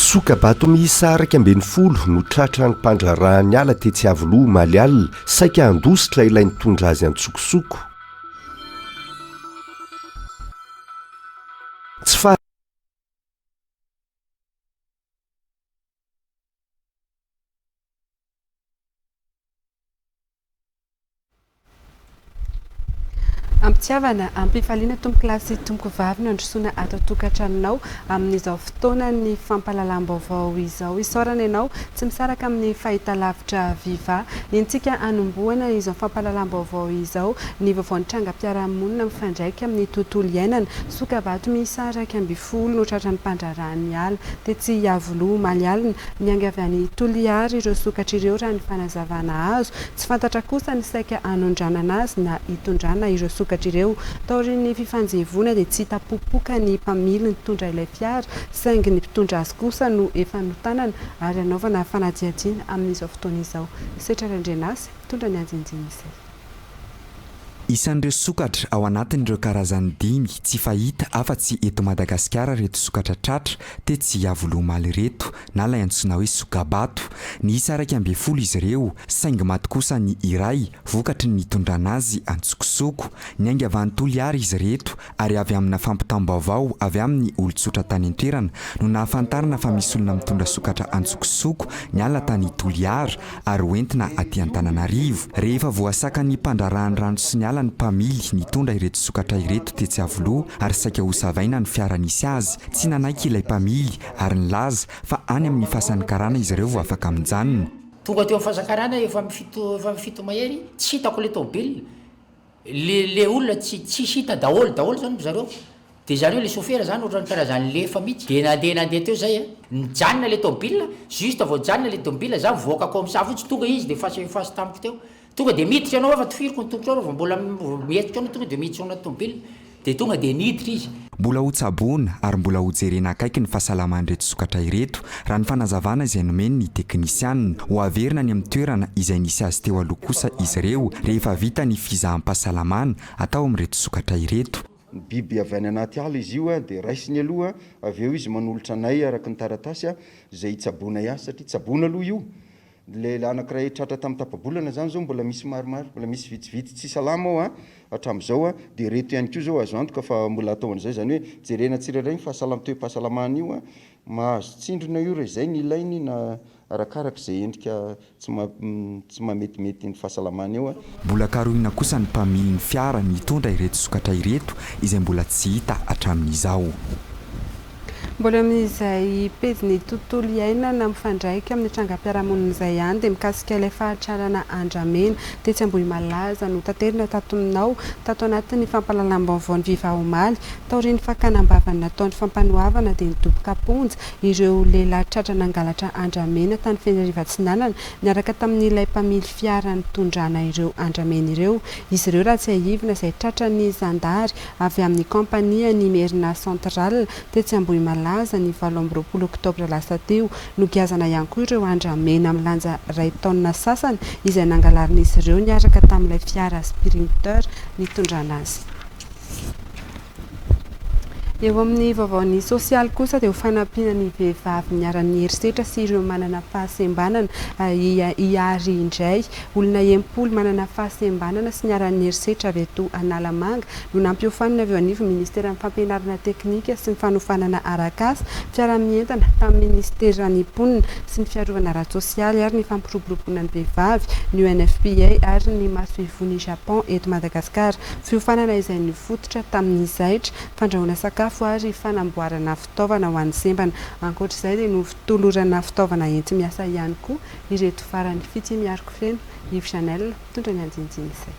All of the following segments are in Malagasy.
sokabato miisa araky ambin'ny folo no tratra ny mpandrarahany ala tetsy avoloha maly alina saika andositra ilay nitondra azy antsokosoko tsy fa ampitiavana ampifaliana tomboky lasy tomboky vavy no androsoana ato tokantranonao amin'izao fotoana ny fampalalam-baovao izao isaorana ianao tsy misaraka amin'ny fahitalavitra viva intsika anomboana izao fampalalam-baovao izao ny vaovao ny trangam-piarahamonina mifandraika amin'ny tontolo iainana sokabato misaraka amby folo no tratra ny mpandrarahany ala tetsy avoloha maly alina mianga avy any Toliara ireo sokatra ireo raha ny fanazavana azo tsy fantatra kosa ny saika anondranana azy na hitondrana ireo sokatra ireo taorin'ny fifanjevona dia tsy hitapopoka ny mpamily ny mpitondra ilay fiara saingy ny mpitondra azy kosa no efa notanana ary anaovana fanadihadiana amin'izao fotoana izao setra rendrenasy mitondra ny anjinjiny izay isan'ireo sokatra ao anatin'ireo karazany dimy tsy fahita afa-tsy eto Madagasikara reto sokatra tratra tetsy avoloha maly reto na lay antsoina hoe sokabato ny isa araky amby folo izy ireo saingy maty kosa ny iray vokatry ny hitondrana azy antsokosoko ny ainga avy any Toliara izy reto ary avy amina fampitam-baovao avy amin'ny olon-tsotra tany an-toerana no nahafantarana fa misy olona mitondra sokatra antsokosoko ny alina tany Toliara ary hoentina aty Antananarivo rehefa voasaka ny mpandrarahany rano sy ny ala ny mpamily nitondra ireto sokatra ireto tetsy avoloha ary saika ho savaina ny fiara nisy azy tsy nanaiky ilay mpamily ary nilaza fa any amin'ny fasan'ny karana izy ireo vo afaka mijanona tonga teo amin'ny fasan-karana efa mifito mahery tsy hitako le tômôbila le olona tsy hita daholo zany zareo dia zareo le chauffeur zany ohatrany karazany lefa mihitsy dia nandeha teo zay nijanona le tômôbila juste vao janona le tômôbila za mivoaka komsa fotsy tonga izy dia fasy tamiko teo tonga dia miditra ianao efa tofiriko ny tombotra vao mbola mihetsika anao tonga dia miditra anaty tômôbila dia tonga dia niditra izy mbola ho tsaboana ary mbola ho jerena akaiky ny fahasalaman'ireto sokatra ireto raha ny fanazavana izay nomeny ny teknisianina ho averina ny amin'ny toerana izay nisy azy teo aloha kosa izy ireo rehefa vita ny fizaham-pahasalamana atao amin'ireto sokatra ireto biby avy any anaty ala izy io dia raisiny aloha avy eo izy manolotra anay araka ny taratasy izay tsaboana ihany satria tsaboana aloha io le anankiray tratra tamin'ny tapabolana zany zao mbola misy maromaro mbola misy vitsivitsy tsy salama ao hatramin'izao dia reto ihany koa zao azo antoka fa mbola atao an'izay zany hoe jerena tsirairay fa toe-pahasalamana io mahazo tsindrona io re zay ny ilainy na arakaraka izay endrika tsy mametimety ny fahasalamana eo mbola karohina kosa ny mpamily ny fiara mitondra ireto sokatra ireto izay mbola tsy hita hatramin'izao mbola amin'izay pejiny tontolo iainana mifandraika amin'ny trangam-piarahamonina izay ihany dia mikasika ilay fahatrarana andramena tetsy Ambohimalaza no tanterina tato anatin'ny fampalalam-baovao ny vivahiomaly taorian'ny fakanam-bavany nataon'ny fampanohavana dia nidoboka ponja ireo lehilahy tratra nangalatra andramena tany Feneriva-Tsinanana niaraka tamin'ilay mpamily fiara nitondrana ireo andramena ireo izy ireo raha tsy haivina izay tratra ny zandary avy amin'ny kompania ny Merina Central tetsy Ambohimalaza ny 20 oktobra lasa teo no giazana ihany koa ireo andramena milanja 2 taona sasany izay nangalarin'izy ireo niaraka tamin'ilay fiara sprinter nitondrana azy eo amin'ny vaovaony sosialy kosa dia ho fanampiana ny vehivavy niara-ny herisetra sy ireo manana fahasembanana hiary indray olona empolo manana fahasembanana sy niara-ny herisetra avy eto Analamanga no nampiofanina avy eo anivo ministera amin'ny fampianarana teknika sy ny fanofanana arak'asa fiara-mientana tamin'ny ministera ny mponina sy ny fiarovana ara-tsosialy ary ny fampiroboroboana ny vehivavy ny UNFPA ary ny maso-ivony Japon eto Madagasikara fiofanana izay nifototra tamin'ny zaitra fandrahoana sakafo ary fanamboarana fitaovana ho an'ny sembana ankoatr'izay dia no fitolorana fitaovana enti-miasa ihany koa ireto farany fitsy miariko feno Yves Chanel mitondra ny anjinjiny izay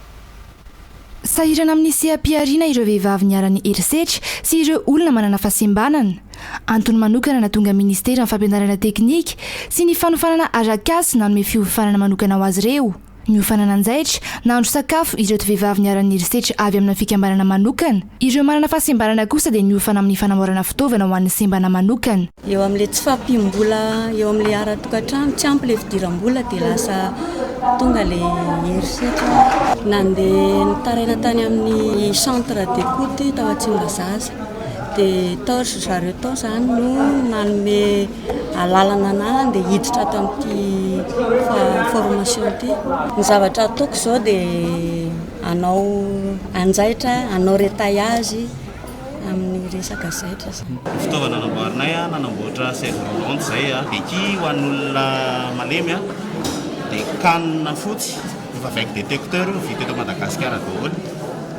sahirana amin'ny seha-piariana ireo vehivavy niara-ny herisetra sy ireo olona manana fahasembanana antony manokana natonga ministera amin'ny fampianarana teknika sy ny fanofanana arak'asa nanome fiofanana manokana ho azy ireo ny ofanana anjaitra nahandro sakafo ireto vehivavy niara-ny herisetra avy amin'ny fikambanana manokana ireo manana fahasembanana kosa dia niofana amin'ny fanamboarana fitaovana ho an'ny sembana manokana eo amin'le tsy fampim-bola eo amin'le ara-tokantrano tsy ampy le fidiram-bola dia lasa tonga le herisetra nandeha nitaraina tany amin'ny centre d'écoute tao Tsimbazaza dia taotry zareo tao zany no nanome alalana ana dia hiditra ato amin'ity formation ty. Ny zavatra ataoko izao dia anao anjaitra, anao retaillage amin'ny resaka zaitra. Fitaovana namboarinay nanamboatra chaise roulante zay eky ho an'olona malemy dia canne fotsy fa avec détecteur vita eto Madagasikara daholo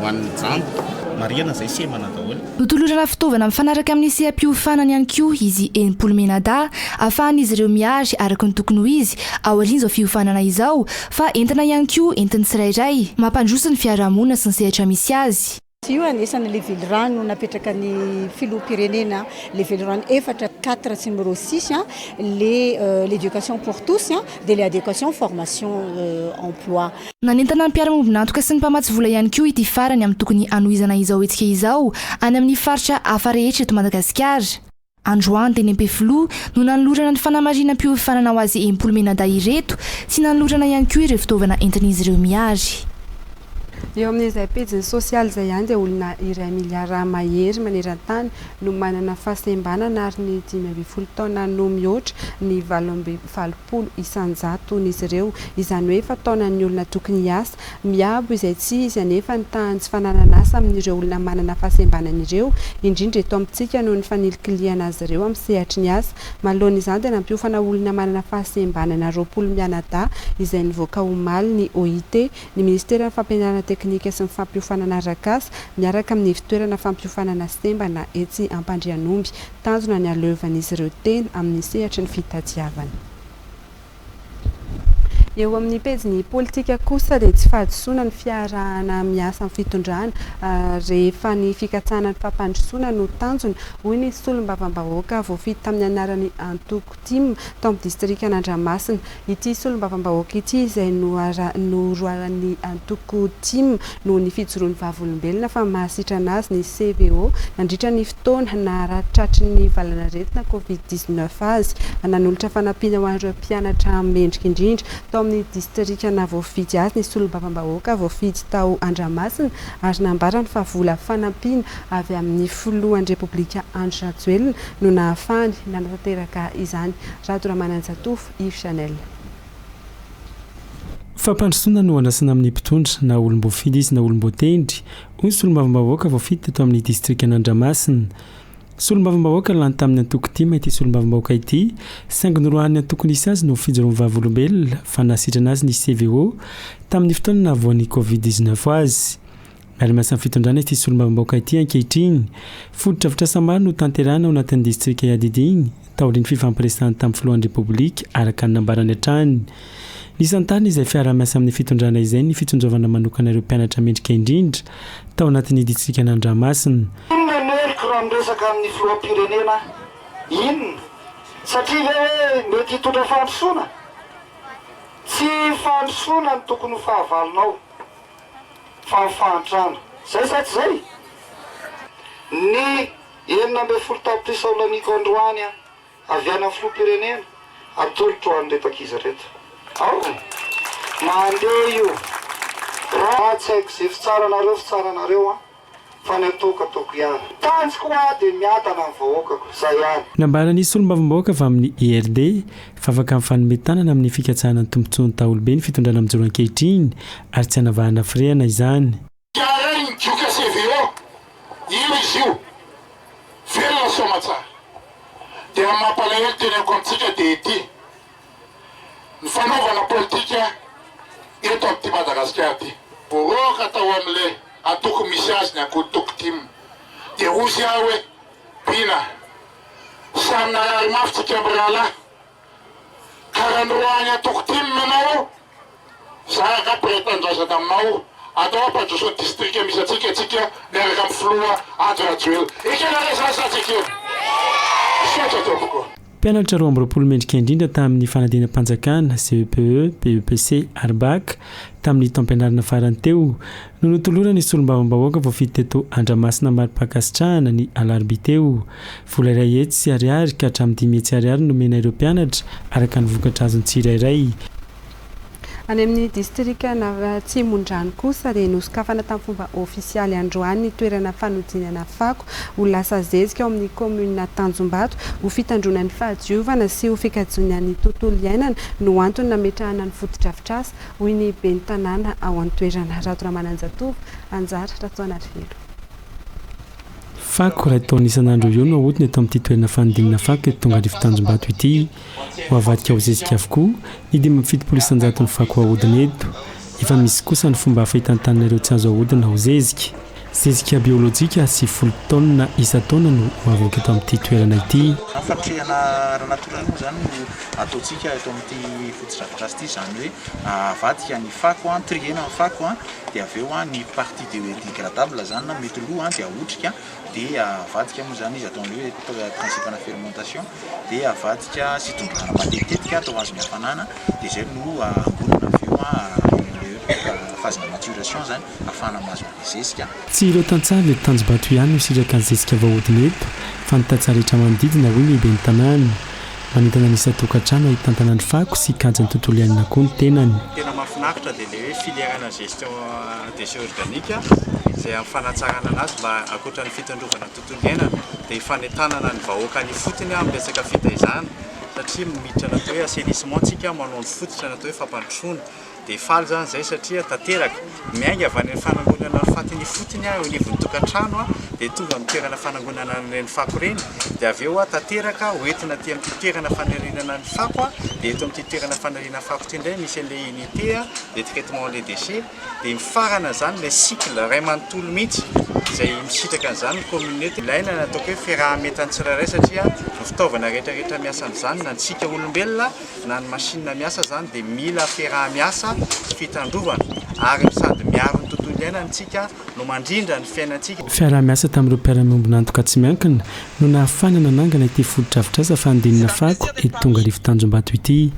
ho an'ny janto mariana zay semana daholo. Notolorana fitaovana mifanaraka amin'ny seha-piofanany ihany koa izy enimpolo menada ahafahan'izy ireo miage araka ny tokony ho izy ao aorian'izao fiofanana izao fa entina ihany koa entiny tsirairay mampandroso ny fiarahamonina sy ny sehatra misy azy. Io anisany le velirano napetraka ny filoham-pirenena le velirano 4 sy numéro 6 l'éducation pour tous dia le éducation formation emploi. Nanentana ny mpiara-mombona antoka sy ny mpamatsy vola ihany koa ity farany amin'ny tokony anohizana izao etsika izao any amin'ny faritra hafa rehetra eto Madagasikara. Androany teny Ampefiloha no nanolorana ny fanamarinam-piofanana ho azy enimpolo menada ireto sy nanolorana ihany koa ireo fitaovana entin'izy ireo miage. Eo amin'izay pejiny sosialy izay ihany dia olona iray miliara mahery maneran-tany no manana fahasembanana ary ny 5 taona no mihoatra ny 80 isan-jaton'izy ireo. Izany hoe fataonan'ny olona tokony hiasa miabo izay tsy izy anefa ny tahany tsy fananana asa amin'ireo olona manana fahasembanana ireo indrindra eto amintsika noho ny fanilikiliana azy ireo amin'ny sehatry ny asa. Manoloana izany dia nampiofana olona manana fahasembanana 20 mianada izay nivoaka omaly ny OIT ny ministera fampianarana teknika sy ny fampiofanana arakasa miaraka amin'ny fitoerana fampiofanana sembana etsy Ampandrianomby tanjona ny aleovan'izy ireo teny amin'ny sehatra ny fitadiavana. Eo amin'ny pejiny politika kosa dia tsy fahadisoana ny fiarahana miasa amin'ny fitondrana rehefa ny fikatsahana ny fampandrosoana no tanjona hoy ny solombavam-bahoaka voafidy tamin'ny anarany Antoko Tim tao amin'ny distrika Andramasina. Ity solombavam-bahoaka ity izay norohan'ny Antoko Tim noho ny fijoroan'ny vavolombelona fa mahasitrana azy ny CVO nandritra ny fotoana naratratry ny valanaretina COVID-19 azy nanolotra fanampiana ho an'ireo mpianatra mendrika indrindra tao amin'ny distrika na voafidy azy ny solombavam-bahoaka voafidy tao Andramasina ary nambarany fa vola fanampiana avy amin'ny filohan'ny Repoblika Andry Rajoelina no nahafahany nanatanteraka izany. Radoramananjatofo Yves Chanel. Fampandrosoana no andrasana amin'ny mpitondra na olom-boafidy izy na olom-boatendry hoy solombavam-bahoaka voafidy teto amin'ny distrika Andramasina. Solombavam-bahoaka lany tamin'ny Antoko Tima ity solombavam-bahoaka ity saingy norohan'ny antokony isy azy no fijoroan'ny vavolombelona fa nasitrana azy ny CVO tamin'ny fotoana nahavoan'ny COVID-19 azy. Miala miasa amin'ny fitondrana ity solombavam-bahoaka ity ankehitriny fototra fitrasa maro no tanterana ao anatin'ny distrika Iadidiny taorian'ny fifampiresahany tamin'ny filohan'ny Repoblika araka ny nambarany hatrany. Nisantany izay fiara-miasa amin'ny fitondrana izay ny fitonjovana manokana ireo mpianatra mendrika indrindra tao anatin'ny distrika Andramasina. Raha miresaka amin'ny filoham-pirenena inona satria hoe mety hitondra fandrosoana tsy fandrosoana ny tokony ho fahavalonao fa fahantrana zay sa tsy zay ny 19 tapitrisa olanika androany avy any amin'ny filoham-pirenena atolotra ho an'iretakizy reto ao mandeha io raha tsy haiko zay fitsaranareo fitsaranareo fanatokatoko ihany tanjoko dia miatana amin'ny vahoakako zay ihany. Nambarany solombavam-bahoaka avy amin'ny ERD fa afaka amin'ny fanometanana amin'ny fikatsahana ny tombontsoan'ny taolobe ny fitondrana amin'ny joro ankehitriny ary tsy hanavahana firehana izany. Karay ny dioka CVO io izy io velona soma tsara dia mampalahelo tenako amintsika dia ity ny fanaovana politika eto amin'ity Madagasikara ity voaroaka atao amin'ilay atoko misy azy ny Antoko Tima dia ozy aho hoe pina samy narary mafitsika amin'ny rahalahy karaha nyroany Antoko Tima manao zaka mpiretandrasana aminao atao ampandrosoan'ny distrika misy atsika miaraka amin'ny filoha Andry Rajoelina ekenarezasasika eo sotra tompoko. Mpianatra 20 mendrika indrindra tamin'ny fanadina-mpanjakana CEPE, PEPC, Arbac tamin'ny taom-pianarana farany teo no notolorana ny solombavam-bahoaka voafidy teto Andramasina Mari-Pakasitrahana ny alarobia teo. Vola iray hetsy sy ariary ka hatramin'ny 10 hetsy ariary no mena ireo mpianatra araka ny vokatra azony tsirairay. any amin'ny distrika na Tsimondrano kosa dia nosokafana tamin'ny fomba ofisialy androany ny toerana fanodinana fako ho lasa zezika ao amin'ny commune Tanjombato ho fitandronan'ny fahadiovana sy ho fikajonian'ny tontolo iainana no antony nametrahana ny fotodrafitrasa hoy ny ben'ny tanàna ao an-toerana. Radoramananjatova anjara Ratoanaty Velo. Fako raha taona isan'andro io no ohatra ny eto amin'ity toerana fanodinana fako eto tonga arivo Tanjombato ity ho avadika ho zezika avokoa ny 570 ny fako ahodina eto. Efa misy kosa ny fomba fahitantannareo tsy azo ahodina ho zezika biolojika sy 10 taona isa-taona no avoaka eto amin'ity toerana ity. Fatrehana ara-natoraly moa zany no ataontsika eto amin'ity fotodrafitrasa ity, zany hoe avadika ny fako triena ny fako dia avy eo ny partie dégradable zany na mety loha dia ahotrika dia avadika moa zany izy ataon'le hoe principe na fermentation dia avadika sy tondrana matetika atao azo mihafanana dia zay no angonina avy eo phase de maturation zany afana mazo zezika. Tsy ireo tantsara le Tanjombato ihany no siraka ny zezika vahodina eto fa ny tantsara manodidina hoy ny ben'ny tanàna manentana ny tokantrano ahitan-tanàny fako sy kajany tontolo iainana koa ny tenany. Tena mahafinaritra dia le hoe filière na gestion déchets organiques izay amin'ny fanatsarana anazy mba ankoatra ny fitandrovana tontolo iainana dia ifanentanana ny vahoaka ny fotony ampiasaka fitaizana satria miditra natao hoe assainissement tsika manao ny fototra natao hoe fampandrosoana dia faly zany zay satria tanteraka miainga avy any fanangonana ny fatiny fotony eo anivon'ny tokantrano dia tonga amin'ny toerana fanangonana ny fako reny dia avy eo tanteraka hoentina aty amin'ity toerana fanarinana ny fako dia eto amin'ity toerana fanarinana fako ity indray misy an'ilay unité de traitement les déchets dia mifarana zany ilay cycle ray manontolo mihitsy izay misitraka an'izany commune eto ilaina natao hoe fiaraha-metany tsirairay satria ny fitaovana rehetrarehetra miasa amin'izany na ntsika olombelona na ny machine miasa zany dia mila fiaraha-miasa fitandrovana ary sady miaro ny tontolo iainantsika no mandrindra ny fiainantsika. Fiaraha-miasa tamin'ireo mpiara-miombona antoka tsy miankina no nahafanana nangana ity fotodrafitrasa fanodinana fako eto tonga arivo Tanjombato ity.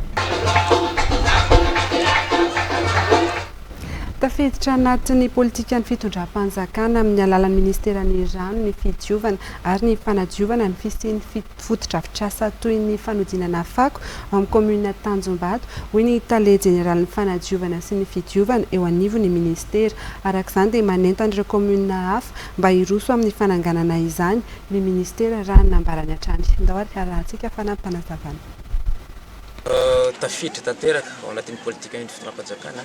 Tafiditra anatin'ny politika ny fitondram-panjakana amin'ny alalan'ny ministeran'ny rano ny fidiovana ary ny fanadiovana ny fisian'ny fotodrafitrasa toy ny fanodinana fako amin'ny commune Tanjombato hoy ny tale général ny fanadiovana sy ny fidiovana eo anivon'ny ministera. Arak'izany dia manentana ireo commune hafa mba hiroso amin'ny fananganana izany ny ministera raha nambarany hatrany. Ndao arahantsika fanampanazavana. Tafiditra tanteraka ao anatin'ny politika ny fitondram-panjakana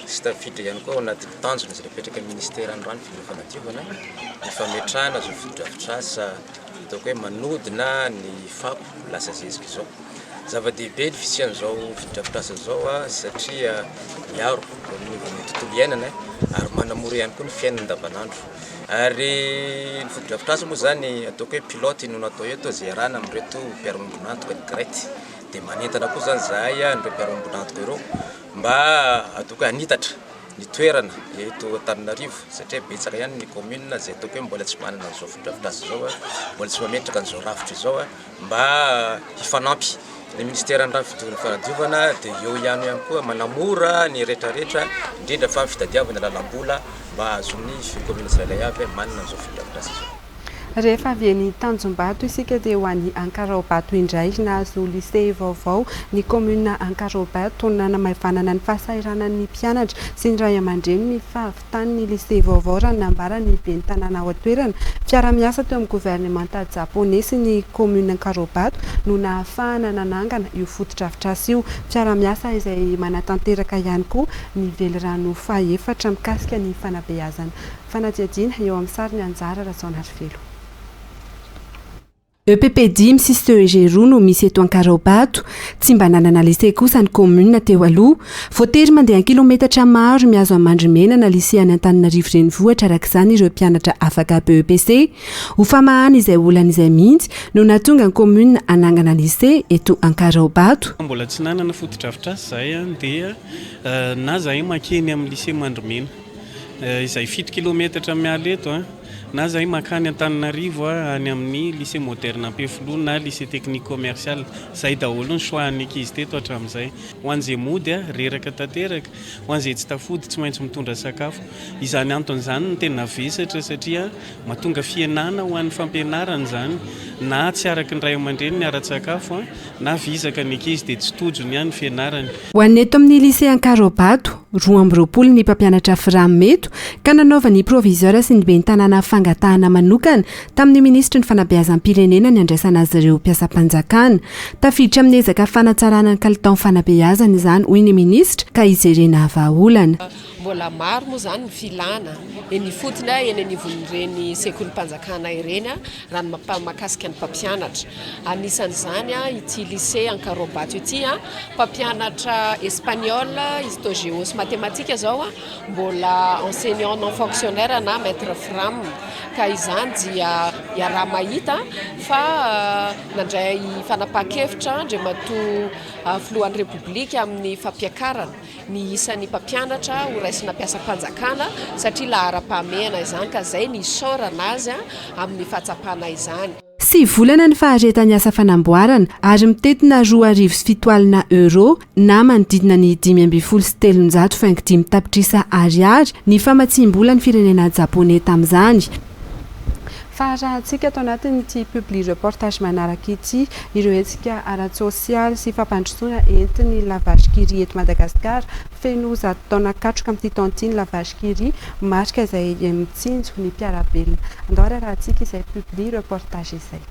sy tafiditra ihany koa ao anatin'ny tanjona izay napetraka ny ministera ny rano fanadiovana ny fametrahana zao fotodrafitrasa ataoko hoe manodina ny fako lasa zezika izao. Zava-dehibe ny fisian'izao fotodrafitrasa zao satria miaro ny tontolo iainana ary manamora ihany koa ny fiainana andavanandro. Ary ny fotodrafitrasa moa zany ataoko hoe pilote no natao eto zerana amin'ireto mpiara-miombona antoka ny grety dia manentana koa zany zahay nireo mpiara-miombona antoka ireo mba ataoko hoe hanitatra ny toerana eto Antananarivo satria betsaka ihany ny commune izay ataoko hoe mbola tsy manana an'izao fotodrafitrasa izao mbola tsy mametraka an'izao rafitra izao mba hifanampy ny ministera ny rano fanadiovana dia eo ihany koa manamora ny rehetrarehetra indrindra fa fitadiavana lalam-bola mba azon'ny commune tsirairay avy manana an'izao fotodrafitrasa izao. Rehefa avy any Tanjombato isika dia ho an'ny Ankarobato indray nahazo lycée vaovao ny commune Ankarobato nanamaivanana ny fahasahiranan'ny mpianatra sy ny ray aman-dreny ny fahavitany lycée vaovao raha nambarany ben'ny tanàna ao an-toerana. Fiara-miasa teo amin'ny gouvernemental japonais sy ny commune Ankarobato no nahafahana nanangana io fotodrafitrasa io. Fiara-miasa izay manatanteraka ihany koa ny velirano faha-efatra mikasika ny fanabeazana. Fanadihadiana eo amin'ny sariny anjara Razoanary Velo. EPP10 sy CEG roa no misy eto Ankarobato, tsy mba nanana lycée kosa ny commune teo aloha. Voatery mandeha kilometatra maro miazo amandrimena na lycée any Antananarivo renivohitra arak'izany ireo mpianatra afaka BEPC. Ho famahana izay olana izay mihitsy no nahatonga ny commune anangana lycée eto Ankarobato. Mbola tsy nanana fotodrafitrasa zahay dia na zahay makeny amin'ny lycée Mandrimena izay 7 kilometatra miala eto na zahay makany Antananarivo any amin'ny lycée moderne Ampefilo na lycée technique commercial zay daholo ny choix-ny ankizy teto hatramin'izay ho an'izay mody reraka tanteraka ho an'izay tsy tafody tsy maintsy mitondra sakafo izany anton'izany ny tena vesatra satria mahatonga fienana ho an'ny fampianarana izany na tsy araka ny ray aman-dreny ny ara-tsakafo na vizaka ny ankizy dia tsy tojony ihany fianarany. Ho an'ny eto amin'ny lycée Ankarobato 12 ny mpampianatra Firameto ka nanaova ny proviseur sy ny bentanana fangatahana manokana tamin'ny ministry ny fanabeazam-pirenena ny andraisana azy ireo mpiasam-panjakana. Tafiditra amin'ny ezaka fanatsarana ny kalitao fanabeazana izany hoy ny ministra ka izerena vahaolana. Mbola maro moa zany filana eny fotona eny anivon'ireny sekolim-panjakana ireny raha ny makasika ny mpampianatra. Anisan'izany ity lycée Ankarobato ity mpampianatra espagnol, histo-géo sy matematika zao mbola enseignant non fonctionnaire na maître Fram ka izany dia raha mahita fa nandray fanapakevitra andriamatoa filohan'ny repoblika amin'ny fampiakarana ny isan'ny mpampianatra ho raisina mpiasam-panjakana satria lahara-pahamehana izany ka zay ny isaorana azy amin'ny fahatsapana izany. 6 volana ny faharetany asa fanamboarana ary mitetina 2,7 euro na manodidina ny 5,7 tapitrisa ariary ny famatsim-bola ny firenena Japoney tamin'izany. Farahantsika atao anatin'ity publi reportage manaraka ity ireo hetsika ara-tsosialy sy fampandrosoana entiny lavage-kiri eto Madagasikara feno zato taona katroka amin'ity taon'ity la vache-kiri marika izay mitsinjo ny mpiarabelona. Andao rahantsika izay publi reportage izay.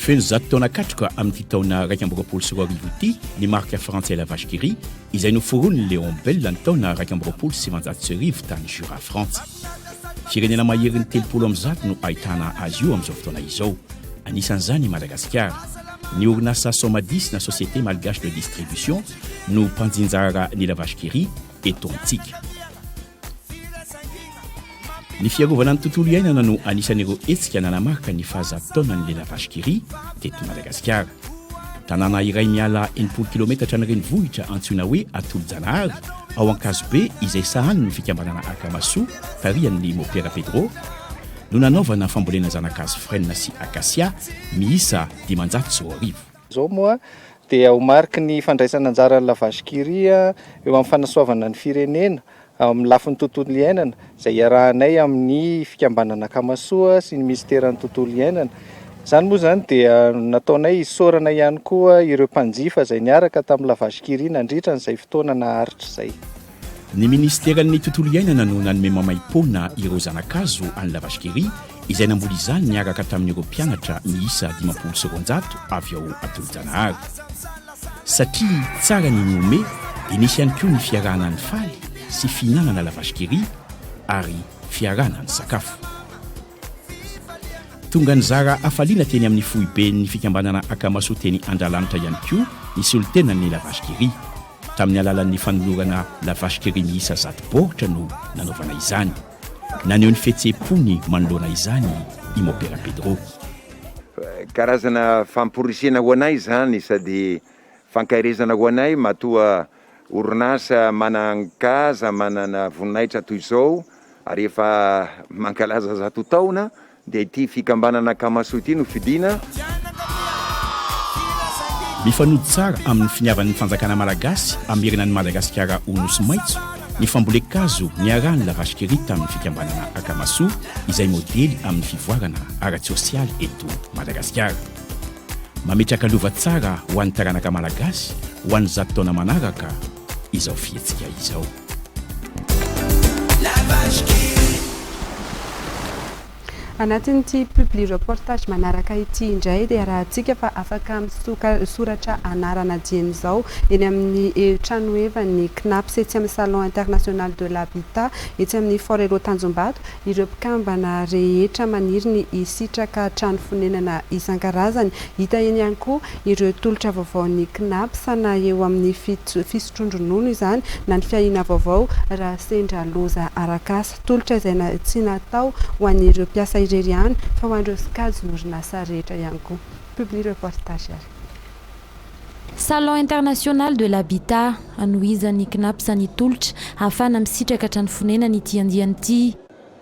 Feno zato taona katroka amin'ity taona 2024 ity ny marika français la vache-kiri izay noforon'ny Léon Bell ny taona 2019 tany Jura France. Firenena maherin'ny 30 no ahitana azy io amin'izao fotoana izao. Anisan'izany Madagasikara. Ny orinasa Somadis na Société Malgache de Distribution no mpanjinjara ny la vache-kiri eto antsika. Ny fiarovana ny tontolo iainana no anisan'ireo hetsika nanamarika ny fahazatotaonan'ilay la vache-kiri teto Madagasikara. Tanàna iray miala 80 km ny renivohitra antsoina hoe Atolo-Janahary ao Ankazobe izay sahany ny fikambanana Akamaso tarihan'ny Mopera Pedro no nanaovana fambolena zanak'hazo frêne sy acacia miisa 500 zao moa dia ho mariky ny fandraisana anjara la vache-kiri eo amin'ny fanasoavana ny firenena amin'ny lafin'ny tontolo iainana izay iarahanay amin'ny fikambanana Akamaso sy ny ministera ny tontolo iainana. Zany moa zany dia nataonay isaorana ihany koa ireo mpanjifa izay niaraka tamin'ny la vache-kiri nandritra n'izay fotoana naharitra izay. Ny ministeran'ny tontolo iainana no nanome mamaim-pona ireo zanak'hazo any la vache-kiri izay namboly izany niaraka tamin'ireo mpianatra miisa 50 avy ao Atolo-Janahary. Satria tsara ny nome dia nisy ihany koa ny fiarahana ny faly sy fihinanana la vache-kiri ary fiarahana ny sakafo. Tonga nizara afaliana teny amin'ny foibe ny fikambanana Akamaso teny Andralanitra ihany koa ny solitenan'ny la vache-kiri. Tamin'ny alalan'ny fanolorana la vache-kiri miisa 100 baoritra no nanaovana izany. Naneho ny fihetseham-pony manoloana izany i Mopera Pedro. Karazana famporisena ho anay izany sady fankairezana ho anay matoa orinasa manankaza manana voninahitra toy izao ary efa mankalaza 100 taona dia ity fikambanana Akamaso ity no fidina. Mifanody tsara amin'ny finiavan'ny fanjakana malagasy amin'ny herinan'ny Madagasikara ho nosy maitso ny fambolekazo niarahany la vache-kiri tamin'ny fikambanana Akamaso izay modely amin'ny fivoarana ara-tsosialy eto Madagasikara. Mametraka lova tsara ho an'ny taranaka malagasy ho an'ny 100 taona manaraka izao fihetsika izao. Anatin'ity publi reportage manaraka ity indray dia rahantsika fa afaka misoratra anarana dieny izao eny amin'ny trano evan'ny CNAPS etsy amin'ny Salon International de l'Habitat etsy amin'ny Forero Tanjombato ireo mpikambana rehetra maniry ny hisitraka trano fonenana isan-karazany. Hita eny ihany koa ireo tolotra vaovaon'ny CNAPS na eo amin'ny fisotrondronono izany na ny fiahina vaovao raha sendra loza arakasa tolotra izay tsy natao ho an'ireo mpiasa ireriany fa ho an'ireo skazon'orinasa rehetra ihany koa. publie reportage ary. Salon international de l'habitat anohizany knaps ny tolotra ahafana misitraka trano fonena ny ity andiany ity.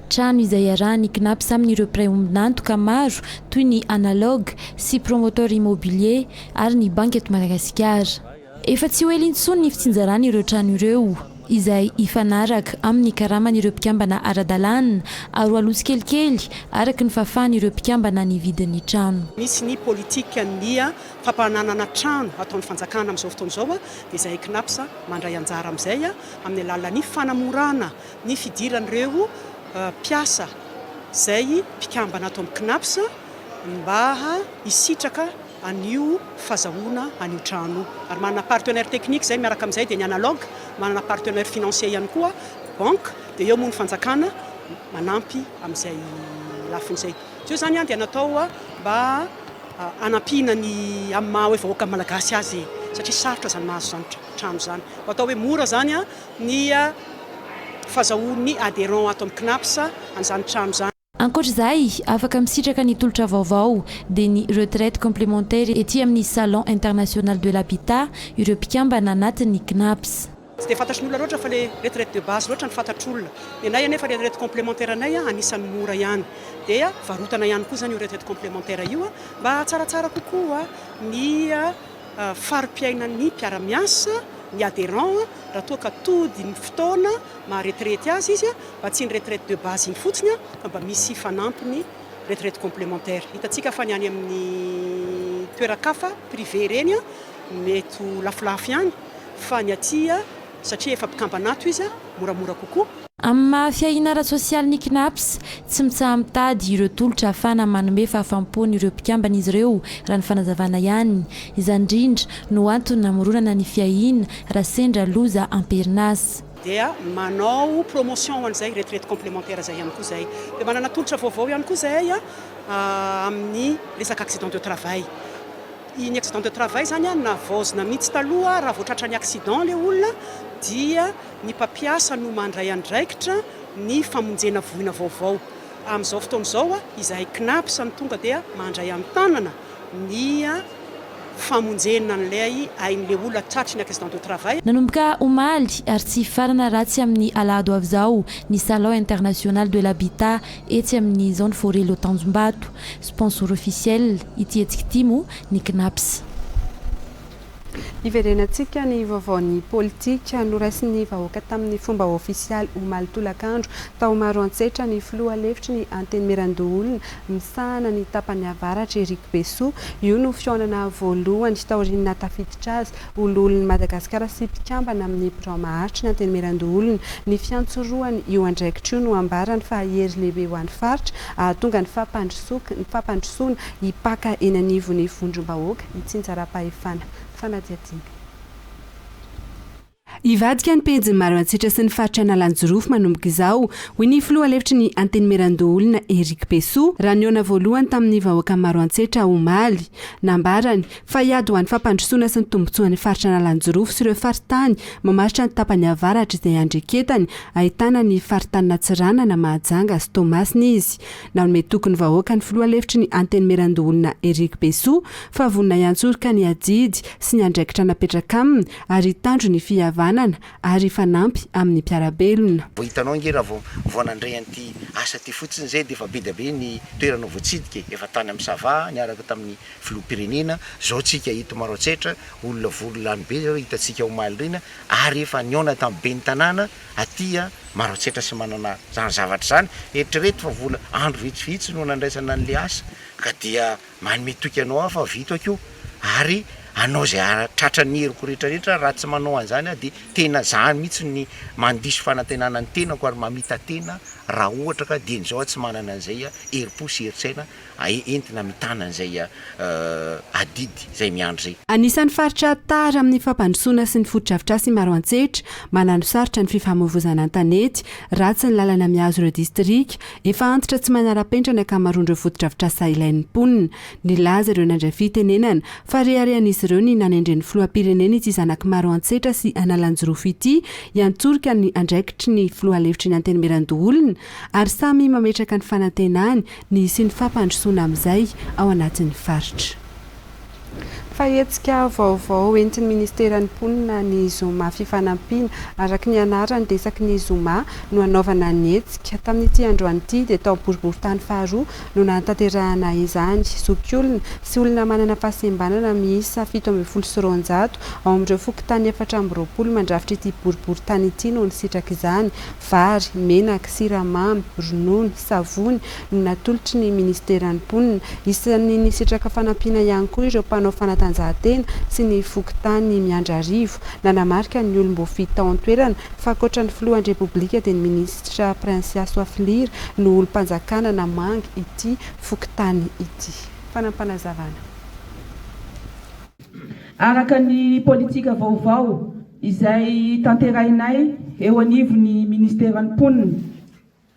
Trano izay arahany knaps amin'ireo pré-ombinantoka maro toy ny analogue sy promoteur immobilier ary ny banky eto Madagasikara. Efa tsy ho elintsony ny fitsinjarana ireo trano ireo izay ifanaraka amin'ny karaman'ireo mpikambana ara-dalàna ary alotsy kelikely araka ny fahafahan'ireo mpikambana ny vidin'ny trano. Misy ny politika ny fampananana trano ataon'ny fanjakana amin'izao fotoana izao dia izay knaps mandray anjara amin'izay amin'ny alalan'ny fanamorana ny fidiran'ireo mpiasa izay mpikambana ato amin'ny knaps mba hisitraka an'io fahazahoana an'io trano ary manana partenaire technique zay miaraka amin'izay dia ny analogue manana partenaire financier ihany koa banque dia eo moa ny fanjakana manampy amin'izay lafin'izay. Io zany dia natao mba anampina ny amin'ny maha hoe vahoaka malagasy azy satria sarotra zany mahazo zany trano zany. Atao hoe mora zany ny fahazahoan'ny adhérent ato amin'ny knaps an'izany trano zany. Ankoatr'izay afaka misitraka ny tolotra vaovao dia ny retraite complémentaire ety amin'ny salon international de l'habitat ireo mpikambana anatin'ny knaps. Tsy dia fantatry ny olona loatra fa le retraite de base loatra ny fantatr'olona. Dia nay anefa retraite complémentaire anay anisan'ny mora ihany. Dia varotana ihany koa zany io retraite complémentaire io mba tsaratsara kokoa ny farim-piainan'ny mpiara-miasa ny adhérent raha toa ka tody ny fotoana maha-retraite azy izy mba tsy ny retraite de base iny fotsiny fa mba misy fanampiny retraite complémentaire. Hitantsika fa ny any amin'ny toerakafa privé reny mety lafilafy ihany fa ny aty satria efa mpikambanato izy moramora kokoa. Amin'ny mahafiahina ara-sosialy ny knaps tsy mitsaha mitady ireo tolotra ahafana manome fahafampony ireo mpikambana izy ireo raha ny fanazavana ihany. Izany indrindra no antony namoronana ny fiahina raha sendra loza amperinasy. Dia manao promotion an'izay retraite complémentaire zay ihany koa zay. Dia manana tolotra vaovao ihany koa zay amin'ny resaka accident de travail. Iny accident de travail zany navaozina mihitsy taloha raha voatratra ny accident le olona dia ny mpampiasa no mandray andraikitra ny famonjena voina vaovao. Amin'izao fotoana izao izahay knaps ny tonga dia mandray amin'ny tanana ny famonjena an'ilay ain'ilay olona tratry ny accident de travail. Nanomboka omaly ary tsy farana ratsy amin'ny alahady avy izao ny salon international de l'habitat etsy amin'ny zone forêt Lotanjombato. Sponsor officiel ity etsika ity moa ny knaps. Iverenantsika ny vaovaon'ny politika noraisiny vahoaka tamin'ny fomba ofisialy omaly tolakandro tao maro antsetra ny filoha lefitry ny anteny Mirandoolona misahana ny tapany avaratra Eric Bessou. Io no fionana voalohany taoriana tafiditra azy ololon'ny Madagasikara sy mpikambana amin'ny birao maharitry ny anteny Mirandoolona. Ny fiantsoroany io andraikitra io no ambarany fa hery lehibe ho an'ny faritra tonga ny fampandrosoana hipaka eny anivon'ny vondrom-bahoaka itsinjara-pahefana. Ivadika ny pejy maro antsitra sy ny faritra Analanjorofo manomboka izao hoy ny filoha lefitry ny anteny Mirandoolona Eric Bessou raha niona voalohany tamin'ny vahoaka maro antsetra omaly. Nambarany fa hiady ho an'ny fampandrosoana sy ny tombotsoan'ny faritra Analanjorofo sy ireo faritany mamaritra ny tapany avaratra izay andreketany ahitana ny faritany Natsirana na Mahajanga sy Tomasina izy. Nanome tokony vahoaka ny filoha lefitry ny anteny Mirandoolona Eric Bessou fa vonona iantsoroka ny ajidy sy ny andraikitra napetraka aminy ary hitandro ny fihavanana ary fanampy amin'ny mpiarabelona. Hitanao nge raha voanandray an'ity asa ty fotsiny zay dia efa be dia be ny toerana voatsidika efa tany amin'ny Sava niaraka tamin'ny filoham-pirenena zao tsika hito maro antsetra olona vololany be zao hitantsika omaly reny ary efa niona tamin'ny be ny tanàna aty maro antsetra sy manana zany zavatra zany eritrereto fa vola andro vitsivitsy no nandraisana an'le asa ka dia manome toky anao fa vito akio ary anao zay tratra ny heriko rehetrarehetra raha tsy manao an'izany dia tena zany mihitsy ny mandiso fanantenana ny tenako ary mamita tena raha ohatra ka dia nizao tsy manana an'izay herim-po sy heritsaina entina mitana an'izay adidy zay miandro zay. Anisan'ny faritra tara amin'ny fampandrosoana sy ny fotodrafitrasy maro antsetra manano sarotra ny fifamoivoizana an-tanety ratsy ny lalana mihazo ireo distrika efa antitra tsy manara-penitra ny akamaroan'ireo fotodrafitrasa ilain'ny mponina. Nilaza ireo nandray fitenenana fa reharehan'izy ireo ny nanendren'ny filoham-pirenena ity zanaky maro antsetra sy Analanjorofo ity iantsoroka ny andraikitry ny filoha lefitry ny anteny Mirandoolona ary samy mametraka ny fanantenany ny sy ny fampandrosoana amin'izay ao anatin'ny faritra. Fahetsika vaovao entin'ny ministeran'ny mponina ny zoma fifanampiana araky ny anarany desaky ny zoma no anaovana ny hetsika tamin'ity androany ity dia tao boriboritany faharoa no nantanterahana izany zokiolona sy olona manana fahasembanana miisa 720 ao amin'ireo fokontany 420 mandrafitra ity boriboritany ity no nisitraka izany vary, menaka, siramamy, ronono, savony no natolotry ny ministeran'ny mponina isan'ny nisitraka fanampiana ihany koa ireo mpanao fanatanjahantena sy ny fokontany miandrarivo nanamarika ny olom-bofy tao an-toerana fa ankoatra ny filohan'ny repoblika dia ny ministra Prinsias Soafiliry no olom-panjakana namangy ity fokontany ity. Fanampanazavana. Araka ny politika vaovao izay tanterahinay eo anivon'ny ministeran'ny mponina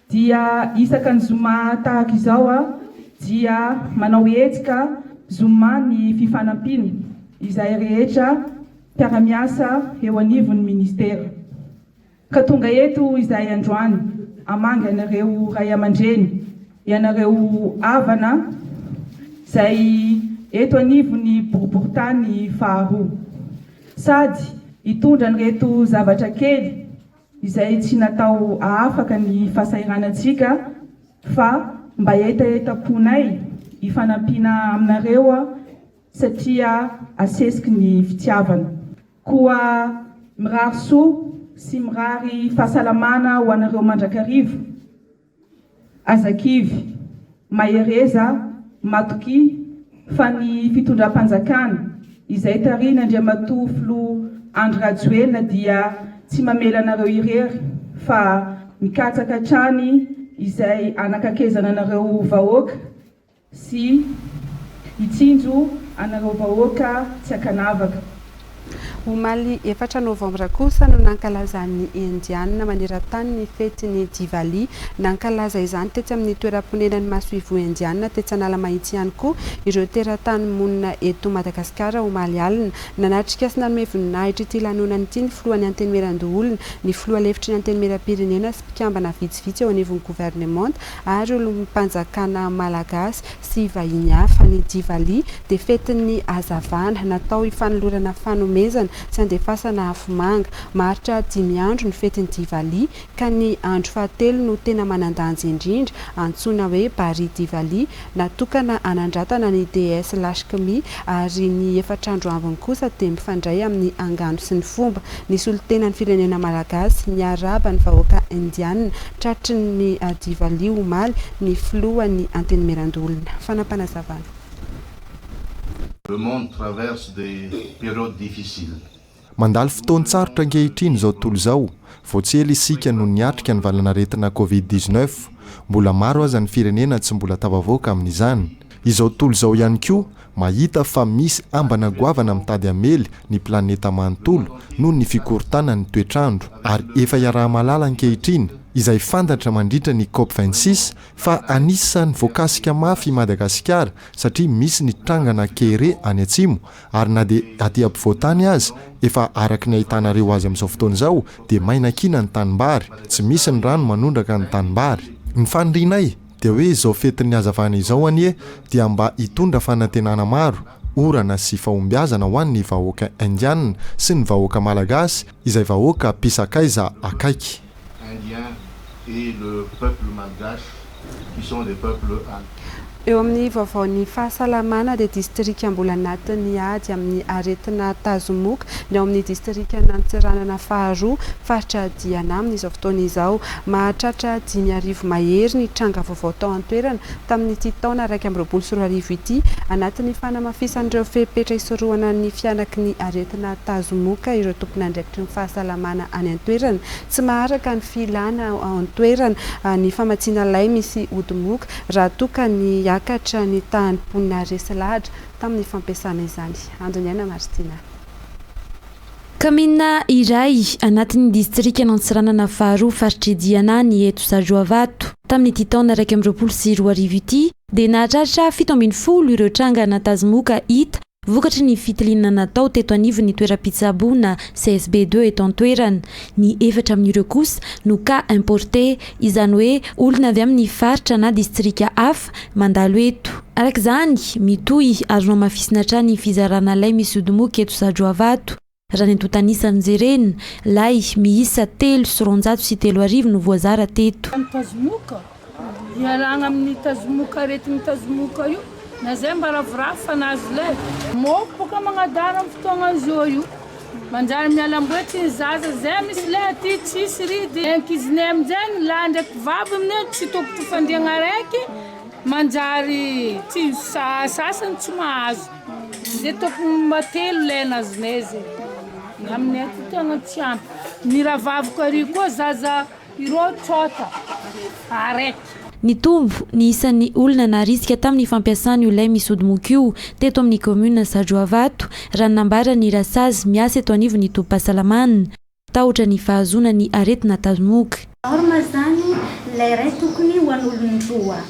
dia isaka ny zoma tahaka izao dia manao hetsika zoma ny fifanampiana izay rehetra mpiara-miasa eo anivon'ny ministera. Ka tonga eto izay androany amanga ianareo ray aman-dreny, ianareo havana izay eto anivon'ny boriboritany faharoa sady hitondra an'ireto zavatra kely izay tsy natao ahafaka ny fahasahiranantsika fa mba etaetaponay hifanampiana aminareo satria asesiky ny fitiavana koa mirary soa sy mirary fahasalamana ho anareo mandrakarivo azakivy mahereza matoky fa ny fitondram-panjakana izay tarina Andriamatoa Filo Andry Rajoelina dia tsy mamela anareo irery fa mikatsaka hatrany izay anakakezana anareo vahoaka sy hitsinjo anareo vahoaka tsy akanavaka. Omaly 4 novambra kosa no nankalazan'ny indianina maneran-tany ny fetin'ny Diwali nankalaza izany tetsy amin'ny toeram-ponenan'ny masoivo indianina tetsy Analamahitsy ihany koa ireo teratany monina eto Madagasikara omaly alina nanatrika sy nanome voninahitra ity lanonana ity ny filohan'ny antenimieran-doholona ny filoha lefitry ny antenimieram-pirenena sy mpikambana vitsivitsy eo anivon'ny gouvernement ary olom-panjakana malagasy sy vahiny hafa. Ny Diwali dia fetin'ny hazavana natao hifanolorana fanomezana sy andefasana afomanga maritra 5 andro ny fetin'ny Diwali ka ny andro fahatelo no tena manandanja indrindra antsoina hoe Bari Diwali natokana anandratana ny DS Lashkami ary ny 4 andro ambiny kosa dia mifandray amin'ny angano sy ny fomba ny solontenan'ny firenena malagasy ny araba ny vahoaka indianina tratry ny Diwali omaly ny filohan'ny antenimieran-doholona. Fanampanazavana. Le monde traverse des périodes difficiles. Mandalo fotoan-tsarotra ankehitriny izao tontolo izao, voatsely isika no niatrika ny valanaretina Covid-19, mbola maro aza ny firenena tsy mbola tafavoaka amin'izany. Izao tontolo izao ihany koa mahita fa misy ambana goavana mitady amely ny planeta manontolo noho ny fikorontanany ny toetrandro ary efa iaraha-malala ankehitriny izay fantatra mandritra ny COP26 fa anisan'ny voakasika mafy Madagasikara satria misy ny trangana kere any atsimo ary na dia aty ampovoantany azy efa araky ny ahitanareo azy amin'izao fotoana izao dia mainakina ny tanimbary, tsy misy ny rano manondraka ny tanimbary. Ny fanrinay dia hoe izao fetin'ny hazavana izao anie dia mba hitondra fanantenana maro orana sy fahombiazana ho an'ny vahoaka indianina sy ny vahoaka malagasy izay vahoaka mpisakaiza akaiky. Indien et le peuple malgache qui sont des peuples eo amin'ny vaovaon'ny fahasalamana dia distrika mbola anatin'ny ady amin'ny aretina tazomoka ny ao amin'ny distrika Nantsiranana faharoa faritra Diana amin'izao fotoana izao mahatratra 5,000 mahery ny tranga vaovao tao an-toerana tamin'ity taona 2024 ity anatin'ny fanamafisan'ireo fepetra isorohana ny fianaky ny aretina tazomoka ireo tompona andraikitry ny fahasalamana any an-toerana tsy maharaka ny filana ao an-toerana ny famatsiana lay misy odimoka raha toka ny akatra ny tany mponina resilahatra tamin'ny fampiasana izany. Andoniana Maristina. Kamina iray anatin'ny distrika Nantsiranana faharoa faritra Diana ny eto Sajoavato tamin'ity taona 2024 ity dia nahatratra 7 ireo tranga natazomoka hita vokatry ny fitiliana natao teto anivo ny toeram-pitsaboana CSB2 eto an-toerana ny efatra amin'ireo kosa no cas importé izany hoe olona avy amin'ny faritra na distrika hafa mandalo eto arak'izany mitohy azonao mafisina trany fizarana lay misy odimoka eto Sadroavato raha ny antotanisany jerena lay miisa 303 no voazara teto tazomoka iaragna amin'ny tazomoka retina tazomoka io na zay mba ravorafo nazy lay moko boka magnadara amin'ny fotoagna zao io manjary mialamboatra ny zaza zay misy lay aty tsisy ridy ankizinay amin'izay ny lahy ndraiky vavy aminay tsy tokotry fandiagna raiky manjary tsy sasany tsy mahazo zay tokony matelo lay nazinay zay aminay aty tegna tsy ampy ny ravaviko ary koa zaza ireo tsota araiky ny tombo ny isan'ny olona na risika tamin'ny fampiasany io lay misy odimoka io teto amin'ny commune Sadroavato raha nambara ny rasazy miasa eto anivo ny tombo-pahasalamana tahotra ny fahazona ny aretina tazomoka orma zany lay ray tokony ho an'olon-droa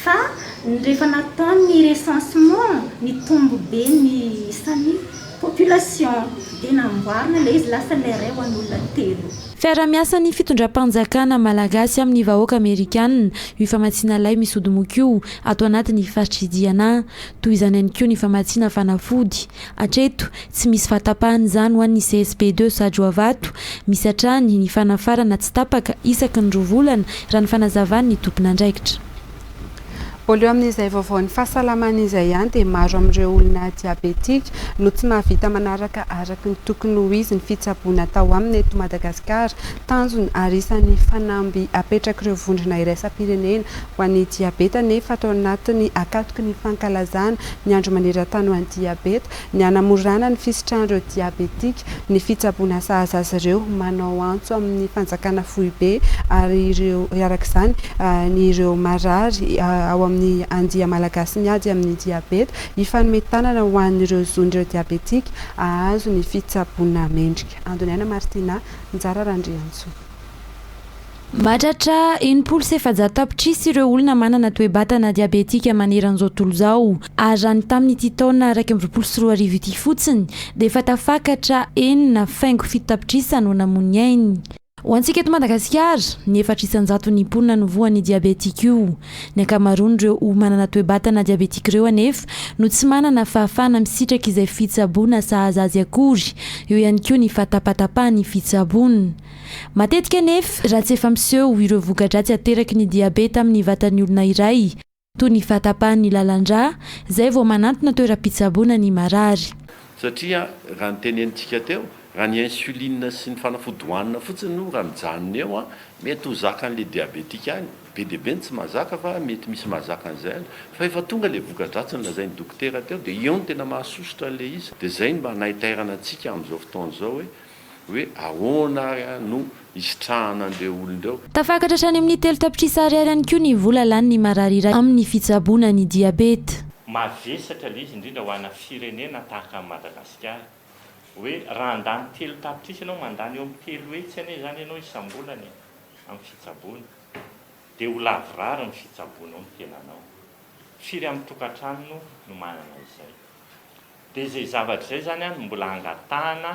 fa rehefa natao ny recensement ny tombo be ny isan'ny population dia namboarina lay izy lasa lay ray ho an'olona telo fiara-miasa ny fitondram-panjakana malagasy amin'ny vahoaka amerikanina io famatsiana lay misy odimoka io atao anatin'ny faritrydiana toy izany ihany koa ny famatsiana fanafody atreto tsy misy fahatapahany izany ho an'ny CSB2 Sadroavato misy hatrany ny fanafarana tsy tapaka isaky ny rovolana raha ny fanazavany ny tompon'andraikitra polio amin'izay vaovaon'ny fahasalamana izay ihany dia maro amin'ireo olona diabetika no tsy mahavita manaraka araky ny tokony ho izy ny fitsaboana atao aminy eto Madagasikara tanjony ary isan'ny fanamby apetraka ireo vondrona iraisam-pirenena ho an'ny diabeta nefa atao anatin'ny akatoky ny fankalazana ny andro maneran-tany ho an'ny diabeta ny hanamorana ny fisitrahan'ireo diabetika ny fitsaboana sahaza azy ireo manao antso amin'ny fanjakana fohy be ary ireo arak'izany ny ireo marary ao amin'ny andia malagasy miady amin'ny diabeta ifanometanana ho an'ireo zon'ireo diabetika ahazo ny fitsaboana mendrika Andoniana Martina Njara Randriantso mahatratra 700 tapitrisa ireo olona manana toe-batana diabetika maneran'izao tontolo izao ary raha ny tamin'ny ity taona 2024 ity fotsiny dia efa tafakatra 4.7 tapitrisa no namon'ny ainy ho antsika eto Madagasikara ny 400 ny mponina no voan'ny diabetika io ny ankamaroany ireo manana toe-batana diabetika ireo anefa no tsy manana fahafahana misitraka izay fitsaboana sahaza azy akory eo ihany koa ny fatapatapahany fitsaboana matetika anefa raha tsy efa miseho ireo voka-dratsy ateraky ny diabeta amin'ny vatan'ny olona iray toy ny fatapahany lalandrà izay vao manantona toeram-pitsaboana ny marary satria raha nytenenintsika teo raha ny insuline sy ny fanafody hohanina fotsiny no raha mijanona eo mety ho zakan'le diabetika any be dia be tsy mahazaka fa mety misy mahazaka an'izay fa efa tonga le voka-dratsy ny lazain'ny dokotera teo dia eo no tena mahasosotra le izy dia zay mba nahitairana antsika amin'izao fotoana izao hoe ahoana no isitrahana an'ireo olon'ireo tafakatra hatrany amin'ny 3 tapitrisa ariary ihany koa ny vola lany ny marary iray amin'ny fitsaboana ny diabeta mavesatra le izy indrindra ho ana firenena tahaka Madagasikara hoe raha andany 3 tapitrisa ianao mandany eo amin'ny 3 hetsy ane zany ianao isam-bolany amin'ny fitsaboana dia ho lavorary ny fitsaboana ao ny tenanao firy amin'ny tokantrano no manana izay dia izay zavatra izay zany no mbola angatahana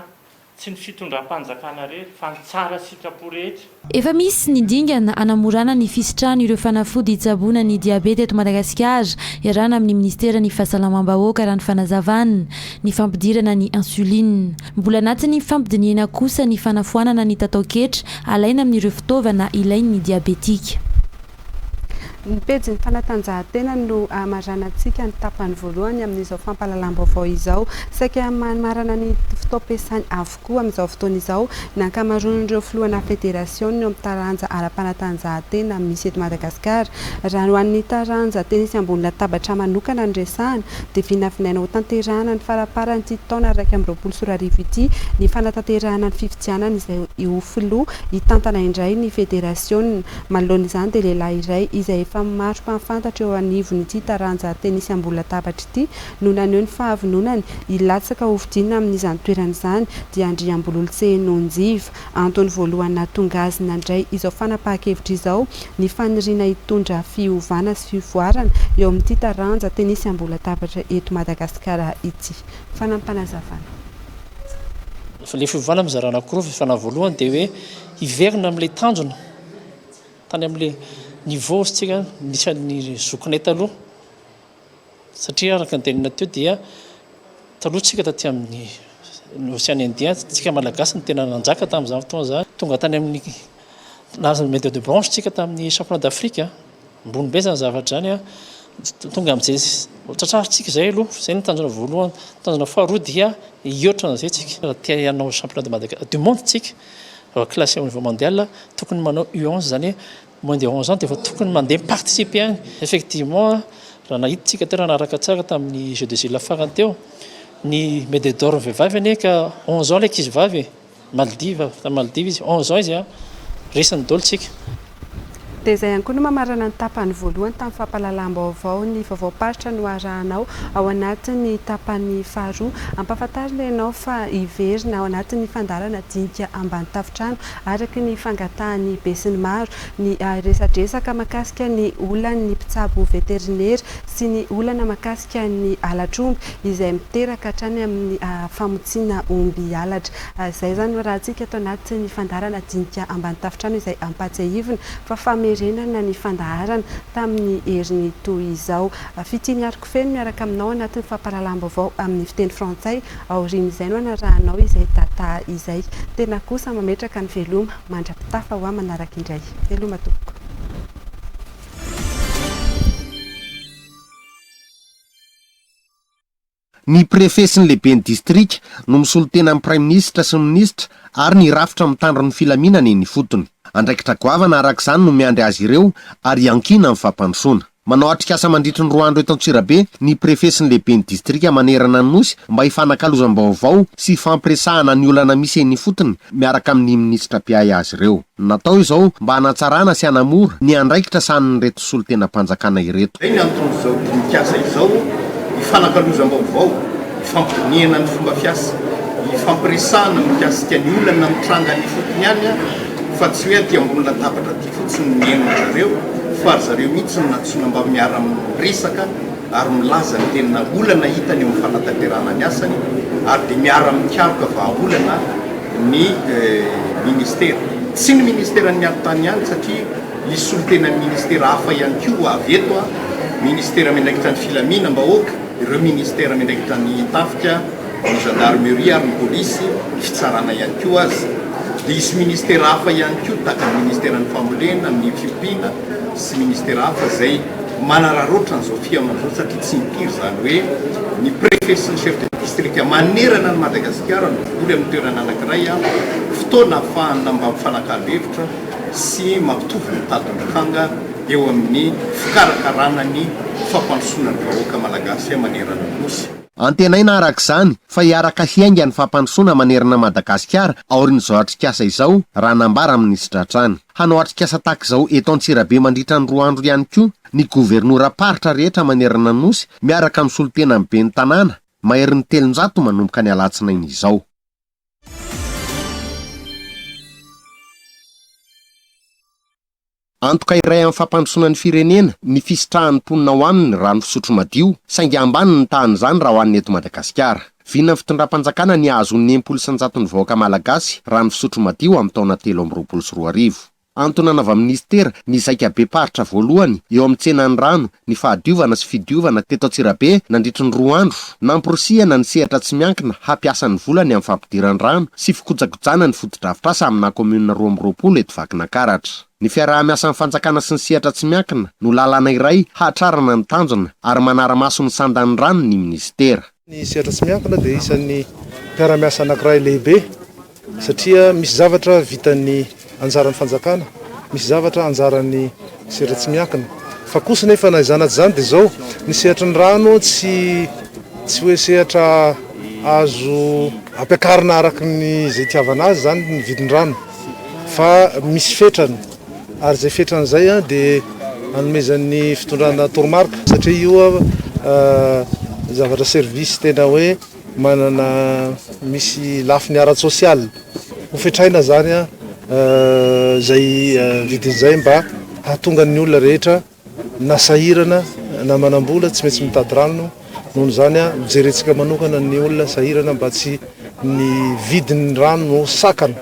tsy ny fitondram-panjakana rehetra fa ny tsara sitrapo rehetra efa misy ny dingana anamorana ny fisitrahana ireo fanafody hitsaboana ny diabeta eto Madagasikara iarahana amin'ny ministera ny fahasalamam-bahoaka raha ny fanazavana ny fampidirana ny insuline mbola anatin'ny fampidiniana kosa ny fanafoanana ny tatao-ketra alaina amin'ireo fitaovana ilain'ny diabetika ny pejy ny fanatanjahantena no amaranantsika ny tapany voalohany amin'izao fampahalalam-baovao izao saika marana ny fitaom-piasany avokoa amin'izao fotoana izao ny ankamaroan'ireo filohana federation no amin'ny taranja ara-panatanjahantena misy eto Madagasikara raha ho an'ny taranja tenisy ambony latabatra manokana ny resahana dia vinavinaina ho tanterahana ny faraparany ity taona 2024 ity ny fanatanterahana ny fifidianana izay io filoha hitantana indray ny federation manoloana izany dia lehilahy iray izay fa maro mpahafantatra eo anivonyity taranja tenisy ambolatabatra ity no naneho ny fahavononany ilatsaka hovidina amin'izany toerana izany dia Andriambololotse Nonjiva antony voalohany nahatonga azy nandray izao fanapahan-kevitra izao ny faniriana hitondra fiovana sy fivoarana eo amin'ity taranja tenisy ambolatabatra eto Madagasikara ity. Fanampanazavana. Le fiovana mizara anankiroa fifana voalohany dia hoe hiverina amin'ilay tanjona tany amin'ilay niveau sitsika nisan'ny zokinay taloha satria araka ny tenina teo dia taloha tsika taty amin'ny Océan Indien tsika malagasy ny tena nanjaka tamin'izany fotoana zany tonga tany amin'ny médaille de bronze tsika tamin'ny championnat d'Afrique ambony be zany zavatra zany tonga amin'izay tratraritsika zay aloha zay ny tanjona voalohany. Tanjona faharoa dia iohatran'izay tsika tia hanao championnat de Madagascar du monde tsika classé au niveau mondial tokony manao U11 zany moins de 11 ans dia tokony mandeha participer any. Effectivement raha nahititsika tena naraka tsara tamin'ny Jeux des Îles farany teo ny médaille d'or vehivavy ane ka 11 ans ankizy vavy Maldives ta Maldives izy 11 ans izy resany dolo tsika. Dia izay ihany koa no mamarana ny tapany voalohany tamin'ny fampahalalam-baovao ny vaovao-paritra no arahanao ao anatin'ny tapany faharoa ampahafantarina ianao fa hiverina ao anatin'ny fandarana dinika ambany tafitrano araky ny fangatahan'ny be sy ny maro ny resadresaka makasika ny olana ny mpitsabo veterinera sy ny olana makasika ny alatromby izay miteraka hatrany amin'ny famotsiana omby alatra. Izay zany raha tsika ato anatin'ny fandarana dinika ambany tafitrano izay ampatsiahivina fa famerenana ny fandaharana tamin'ny heriny toy izao. Fitiny ariko feno miaraka aminao anatin'ny fampahalalam-baovao amin'ny fiteny frantsay aorian'izay no anarahanao izay tata izay. Tena kosa mametraka ny veloma mandrapitafa ho manaraka indray. Veloma tompoko. Ny préfet sy ny lehiben'ny distrika no misolo tena amin'ny prime ministre sy ny ministra ary ny rafitra mitandro ny filaminana eny fotony. Andraikitra goavana arak'izany no miandry azy ireo ary iankina amin'ny fampandrosoana. Manao atrikasa mandritry ny 2 andro eto Antsirabe ny préfet sy ny lehiben'ny distrika manerana ny nosy mba hifanankalozam-baovao sy fampiresahana ny olana misy eny fotony miaraka amin'ny ministra mpiay azy ireo. Natao izao mba hanatsarana sy hanamora ny andraikitra sahan'ny reto solon-tena mpanjakana ireto. Ny anton'izao mikasa izao hifanankalozam-baovao, hifampiriniana ny fomba fiasa, hifampiresahana mikasika ny olana mitranga ny fotony ihany fa tsy hoe aty ambony latabatra aty fotsiny miaino zareo fa zareo mihitsy natsoina mba miara miresaka ary milaza ny tena olana hitany eo amin'ny fanatanterahana ny asany ary dia miara mikaroka vahaolana ny ministera. Tsy ny ministera ny aro-tany ihany satria misy solon-tena ny ministera hafa ihany koa avy eto ministera miandraikitra ny filaminam-bahoaka, ireo ministera miandraikitra ny tafika, ny gendarmerie ary ny polisy fitsarana ihany koa azy. Dia isy ministera hafa ihany koa tahaka ny ministera ny famolena, ny fiompiana sy ministera hafa zay manararoatra n'izao fiaman'izao satria tsy mpiry zany hoe ny préfet sy ny chef de district manerana ny Madagasikara no voly amin'ny toerana anankiray fotoana ahafahana mba mifanakalo-hevitra sy mampitovy ny tadin-kanga eo amin'ny fikarakarana ny fampandrosoana ny vahoaka malagasy manerana ny nosy. Antenaina arak'izany fa hiaraka hiainga ny fampandrosoana manerana Madagasikara aorian'izao atrikasa izao raha nambara ministra hatrany. Hanao atrikasa tahak'izao eto Antsirabe mandritra ny 2 andro ihany koa ny gouvernoura paritra rehetra manerana ny nosy miaraka amin'ny solon-tena amin'ny ben'ny tanàna maherin'ny 300 manomboka ny alatsinainy izao. Antoka iray amin'ny fampandrosoana ny firenena ny fisitrahan'ny mponina ho aminy rano fisotro madio saingy ambany ny tahan'izany raha ho an'ny eto Madagasikara. Vina ny fitondram-panjakana ny azo ny 900 ny vahoaka malagasy rano fisotro madio amin'ny taona 2024. Antonana avy amin'ny ministera ny zaika be paritra voalohany eo amin'ny tsenan'ny rano ny fahadiovana sy fidiovana teto Antsirabe nandritry ny 2 andro namporosihana ny sehatra tsy miankina hampiasa ny volany amin'ny fampidirany rano sy fikojakojana ny fotodrafitrasa amina komuna 12 eto Vakinankaratra. Ny fiaraha-miasan'ny fanjakana sy ny sehatra tsy miankina no lalana iray hahatrarana ny tanjona ary manara-maso ny sandan'ny rano ny ministera. Ny sehatra tsy miankina dia isan'ny fiaraha-miasa anankiray lehibe satria misy zavatra vitan'ny anjaran'ny fanjakana, misy zavatra anjaran'ny sehatra tsy miankina. Fa kosa nefa na izany zany dia zao ny sehatra ny rano tsy hoe sehatra azo ampiakarina araka ny zay tiavana azy zany ny vidin-drano fa misy fetrany ary zay fetrany zay dia anomezan'ny fitondrana toromarika satria io zavatra service tena hoe manana misy lafiny ara-tsosialy ho fetraina zany zay vidin'izay mba hahatonga ny olona rehetra na sahirana na manam-bola tsy maintsy mitady rano noho zany mijerentsika manokana ny olona sahirana mba tsy ny vidin'ny rano no sakana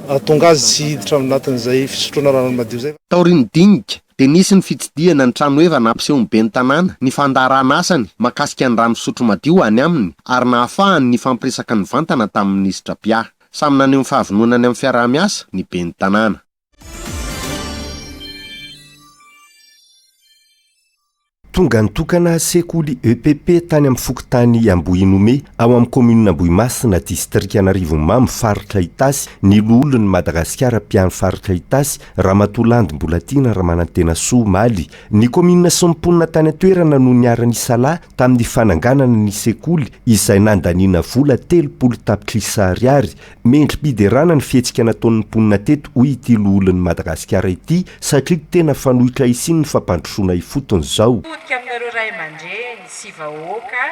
atonga azy tsy hiditra anatin'izay fisotroana rano madio zay. Taoriny dinika dia nisy ny fitsidiana ny trano eva nampiseho ny ben'ny tanàna ny fandarana asany makasika ny rano fisotro madio any aminy ary nahafahany ny fampiresaka ny vantana tamin'ny minisitra Pia. Samy naneho ny fahavononany amin'ny fiaraha-miasa ny ben'ny tanàna. Tonga nitokana sekoly EPP tany amin'ny fokontany Ambohinome ao amin'ny komuna Ambohimasina distrika Anarivomamy faritra Itasy ny lolon'ny Madagasikara mpiany faritra Itasy Ramatoland Mbolatina Ramanantena Soa Maly. Ny komuna sy mponina tany atoerana no niara nisalahy tamin'ny fananganana ny sekoly izay nandaniana vola 30 tapitrisa ariary. Mendrim-piderana ny fihetsika nataon'ny mponina teto hoy ity lolon'ny Madagasikara ity satria tena fanohitra isiny ny fampandrosoana ifotony zao. Aminareo ray aman-dreny sy vahoaka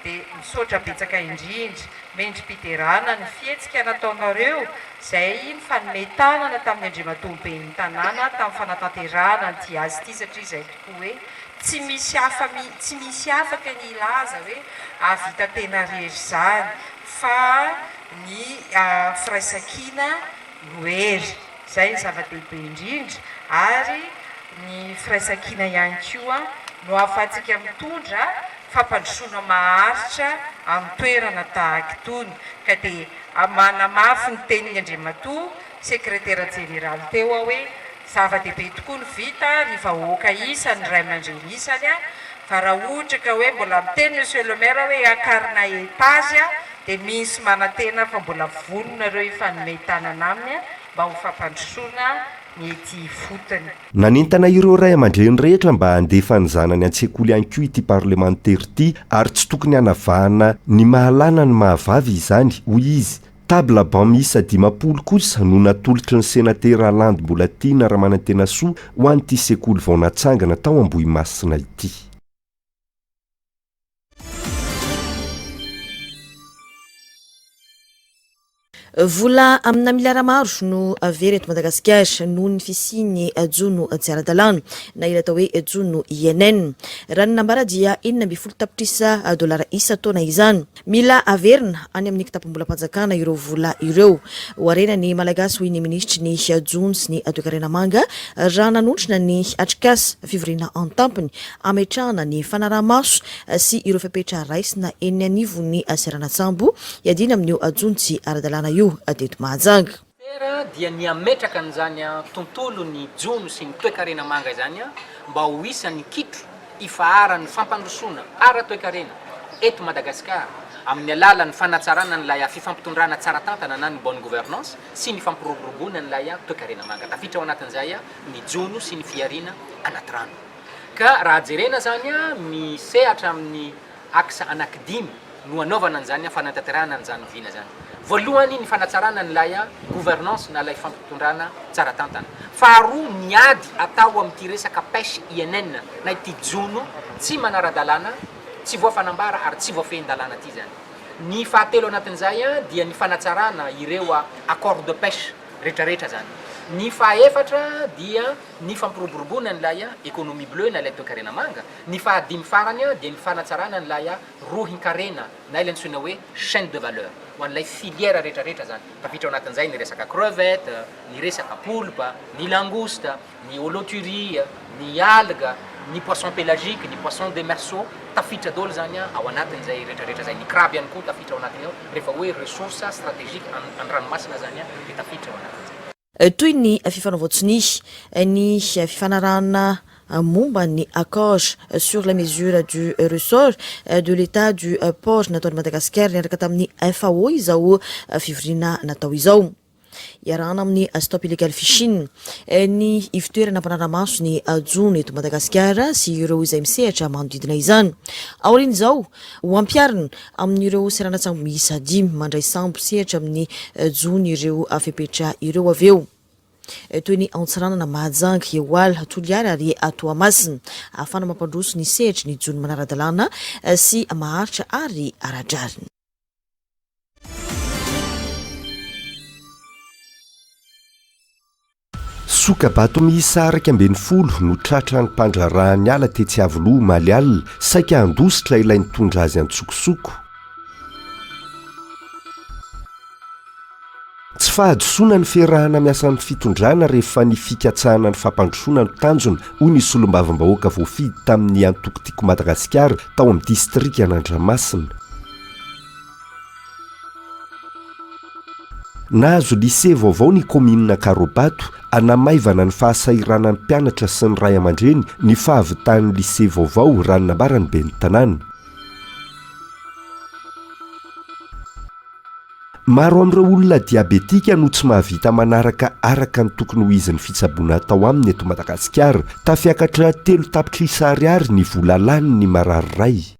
dia misaotra betsaka indrindra mendrim-piderana ny fihetsika nataonareo izay ny fanometanana tamin'ny andriamatoa ben'ny tanàna tamin'ny fanatanterahana ny azy ity satria izay tokoa hoe tsy misy afaka ny ilaza hoe avita tena rery zany fa ny firaisankina noery izay ny zava-dehibe indrindra ary ny firaisankina ihany koa no ahafahantsika mitondra fampandrosoana maharitra amin'ny toerana tahaka itony ka dia manamafy ny tenin'ny andriamatoa sekretera jeneraly teo hoe zava-dehibe tokoa ny vita ny vahoaka isany ray aman-dreny isany fa raha ohatra ka hoe mbola miteny monsieur le maire hoe akarina etazy dia misy manantena fa mbola vononareo ifanometanana aminy mba ho fampandrosoana nanentana ireo ray aman-dreny rehetra mba handefa ny zanany an-tsekoly ihany koa ity parlementaire ity ary tsy tokony hanavahana ny mahalana ny mahavavy izany hoy izy. Table banc miisa 10 kosa no natolotry ny senatera Land Mbolatina Ramanantena Soa ho an'ity sekoly vao natsangana tao Ambohimasina ity. Vola amina miliara maro no avery eto Madagasikara noho ny fisiany jono tsy ara-dalàna na ila atao hoe jono INN. Raha ny nambara dia 12 tapitrisa dolara isa taona izany. Mila averina any amin'ny kitapom-bolam-panjakana ireo vola ireo. Hoarena ny malagasy hoy ny ministry ny jono sy ny toekarena manga raha nanontrina ny atrikasa fivoriana an-tampony ametrahana ny fanaraha-maso sy ireo fepetra raisina eny anivon'ny Serana-tsambo iadina amin'io jono tsy ara-dalàna io adeto Mahajanga. Dia ny ametraka an'izany tontolo ny jono sy ny toekarena manga izany mba ho isan'ny kitro ifaharan'ny fampandrosoana ara-toekarena eto Madagasikara amin'ny alalan'ny fanatsarana n'ilay fifampitondrana tsara tantana na ny bonne gouvernance sy ny fampiroboroboana n'ilay toekarena manga. Tafiditra ao anatin'izay ny jono sy ny fiarina anaty rano. Ka raha jerena zany misehatra amin'ny aksa anankidimy no anaovana an'izany fanatanterahana an'izany vina zany. Voalohany ny fanatsarana n'ilay gouvernance na ilay fampitondrana tsara tantana. Faharoa ny ady atao amin'ity resaka pêche INN na ity jono tsy manara-dalàna, tsy voafanambara ary tsy voafehin-dalàna ity zany. Ny fahatelo anatin'izay dia ny fanatsarana ireo accord de pêche rehetrarehetra zany. Ny fahaefatra dia ny fampiroboroboana n'ilay économie bleue na ilay toekarena manga. Ny fahadimy farany dia ny fanatsarana n'ilay rohin-karena na ilay antsoina hoe chaîne de valeur ho an'ilay filière rehetrarehetra zany. Tafiditra ao anatin'izay ny resaka crevette, ny resaka poulpe, ny langouste, ny holoturie, ny algue, ny poisson pélagique, ny poisson démersaux tafiditra daholo zany ao anatin'izay rehetrarehetra zay. Ny crabe ihany koa tafiditra ao anatiny ao rehefa hoe ressource stratégique an-dranomasina zany dia tafiditra ao anatin'izay. Toy ny fifanaovatsiny ny fifanarahana momba ny accord sur la mesure du ressort de l'état du port nataon'ny Madagasikara niaraka tamin'ny FAO izao fivoriana natao izao. Iarahana amin'ny stop illegal fishing ny ivitoerana mpanaramaso ny jono eto Madagasikara sy ireo izay misehatra manodidina izany. Aoriana izao ho ampiarina amin'ireo Serana-tsambo miisa 5 mandray sambo sehatra amin'ny jono ireo fepetra ireo aveo. toy ny antsiranana mahajangy eoaly toliary ary atoamasina ahafana mampandroso ny sehitry ny jony manaradalàna sy maharitra ary aradrariny. Sokabato miisa araka ambin'ny folo no tratra ny mpandrarahany ala tetsy avoloha maly alina saika andositra ilay nitondra azy antsokosoko. Tsy fahadosona ny fiarahana miasa ny fitondrana rehefa ny fikatsahana ny fampandrosoana no tanjona hoy ny solombavambahoaka voafidy tamin'ny Antokotiko Madagasikara tao amin'ny distrika an'Andramasina. Nahazo lycée vaovao ny komina Karobato anamaivana ny fahasahiranan'ny mpianatra sy ny ray aman-dreny ny fahavitan'ny lycée vaovao ranonambarany ben'ny tanàna. Maro amin'ireo olona diabetika no tsy mahavita manaraka araka ny tokony ho izy ny fitsaboana atao aminy eto Madagasikara, tafiakatra 3 tapitrisa ariary ny vola laniny marary ray.